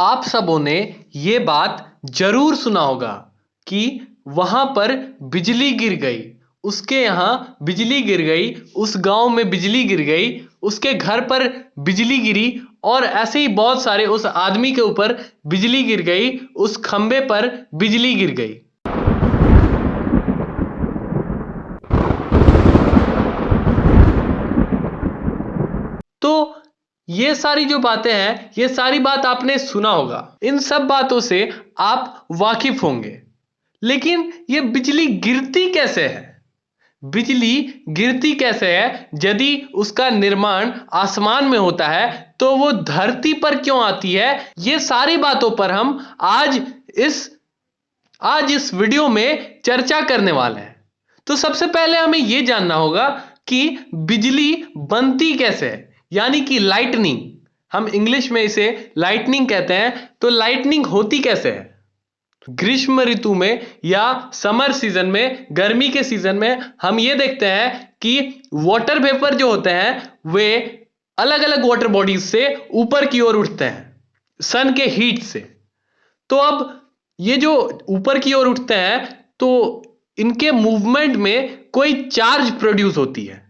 आप सबों ने ये बात जरूर सुना होगा कि वहां पर बिजली गिर गई, उसके यहाँ बिजली गिर गई, उस गांव में बिजली गिर गई, उसके घर पर बिजली गिरी और ऐसे ही बहुत सारे, उस आदमी के ऊपर बिजली गिर गई, उस खंबे पर बिजली गिर गई। तो ये सारी जो बातें हैं, ये सारी बात आपने सुना होगा, इन सब बातों से आप वाकिफ होंगे। लेकिन ये बिजली गिरती कैसे है? बिजली गिरती कैसे है? यदि उसका निर्माण आसमान में होता है तो वो धरती पर क्यों आती है? ये सारी बातों पर हम आज इस वीडियो में चर्चा करने वाले हैं। तो सबसे पहले हमें यह जानना होगा कि बिजली बनती कैसे है, यानी कि लाइटनिंग। हम इंग्लिश में इसे लाइटनिंग कहते हैं। तो लाइटनिंग होती कैसे है? ग्रीष्म ऋतु में या समर सीजन में, गर्मी के सीजन में हम ये देखते हैं कि वाटर वेपर जो होते हैं वे अलग अलग वाटर बॉडीज से ऊपर की ओर उठते हैं सन के हीट से। तो अब ये जो ऊपर की ओर उठते हैं तो इनके मूवमेंट में कोई चार्ज प्रोड्यूस होती है।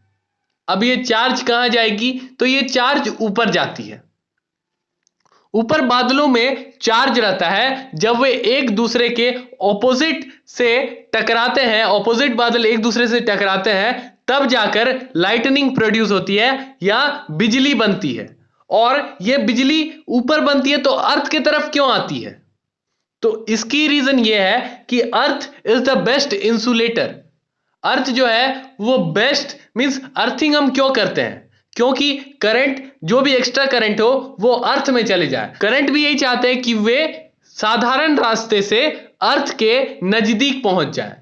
अब ये चार्ज कहां जाएगी? तो ये चार्ज ऊपर जाती है। ऊपर बादलों में चार्ज रहता है, जब वे एक दूसरे के ऑपोजिट से टकराते हैं, ऑपोजिट बादल एक दूसरे से टकराते हैं, तब जाकर लाइटनिंग प्रोड्यूस होती है या बिजली बनती है। और यह बिजली मीटर बनती है तो अर्थ की तरफ क्यों आती है? तो इसकी रीजन यह है कि earth is the best insulator. Earth जो है वो बेस्ट मींस अर्थिंग हम क्यों करते हैं? क्योंकि करंट, जो भी एक्स्ट्रा करंट हो वो अर्थ में चले जाए। करंट भी यही चाहते हैं कि वे साधारण रास्ते से अर्थ के नजदीक पहुंच जाए।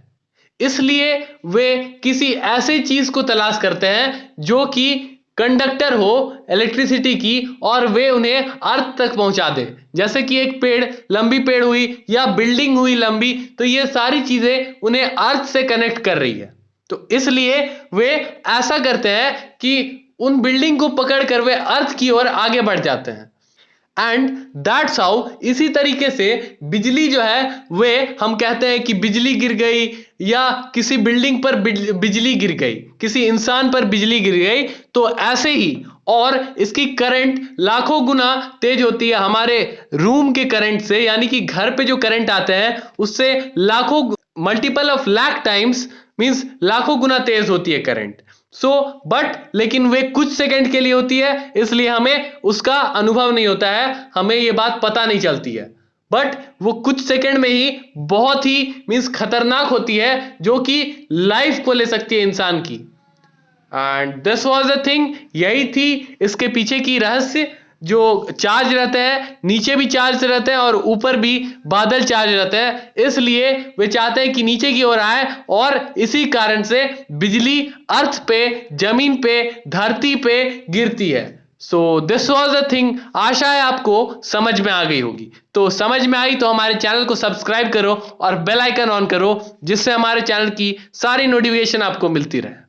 इसलिए वे किसी ऐसे चीज को तलाश करते हैं जो कि कंडक्टर हो इलेक्ट्रिसिटी की और वे उन्हें अर्थ तक पहुंचा दे। जैसे कि एक पेड़, लंबी पेड़ हुई या बिल्डिंग हुई लंबी, तो ये सारी चीजें उन्हें अर्थ से कनेक्ट कर रही है। तो इसलिए वे ऐसा करते हैं कि उन बिल्डिंग को पकड़कर वे अर्थ की ओर आगे बढ़ जाते हैं। एंड दैट्स हाउ, इसी तरीके से बिजली जो है वे हम कहते हैं कि बिजली गिर गई या किसी बिल्डिंग पर बिजली गिर गई, किसी इंसान पर बिजली गिर गई, तो ऐसे ही और इसकी करंट लाखों गुना तेज होती है हमारे रूम के करंट से, यानी कि घर पे जो करंट आते हैं उससे लाखों, multiple of lakh times means लाखों गुना तेज होती है करंट। लेकिन वे कुछ सेकंड के लिए होती है, इसलिए हमें उसका अनुभव नहीं होता है, हमें यह बात पता नहीं चलती है। बट वो कुछ सेकंड में ही बहुत ही मींस खतरनाक होती है, जो कि लाइफ को ले सकती है इंसान की। And this was the thing, यही थी इसके पीछे की रहस्य। जो चार्ज रहते हैं, नीचे भी चार्ज रहते हैं और ऊपर भी बादल चार्ज रहते हैं, इसलिए वे चाहते हैं कि नीचे की ओर आए और इसी कारण से बिजली अर्थ पे, जमीन पे, धरती पे गिरती है। So this was the thing. आशा है आपको समझ में आ गई होगी। तो समझ में आई तो हमारे चैनल को सब्सक्राइब करो और बेल आइकन ऑन करो, जिससे हमारे चैनल की सारी नोटिफिकेशन आपको मिलती रहे।